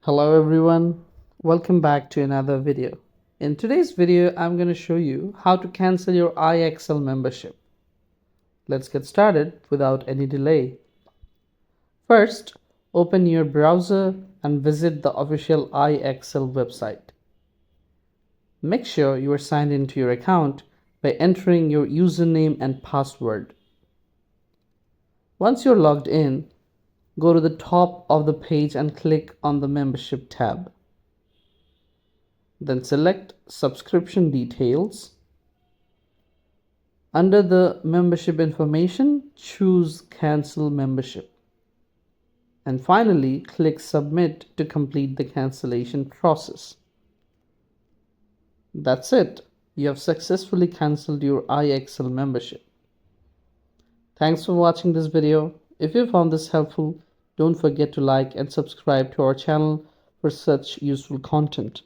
Hello everyone, welcome back to another video. In today's video, I'm going to show you how to cancel your IXL membership. Let's get started without any delay. First, open your browser and visit the official IXL website. Make sure you are signed into your account by entering your username and password. Once you're logged in, go to the top of the page and click on the membership tab. Then select subscription details. Under the membership information, choose cancel membership. And finally, click submit to complete the cancellation process. That's it. You have successfully cancelled your IXL membership. Thanks for watching this video. If you found this helpful, don't forget to like and subscribe to our channel for such useful content.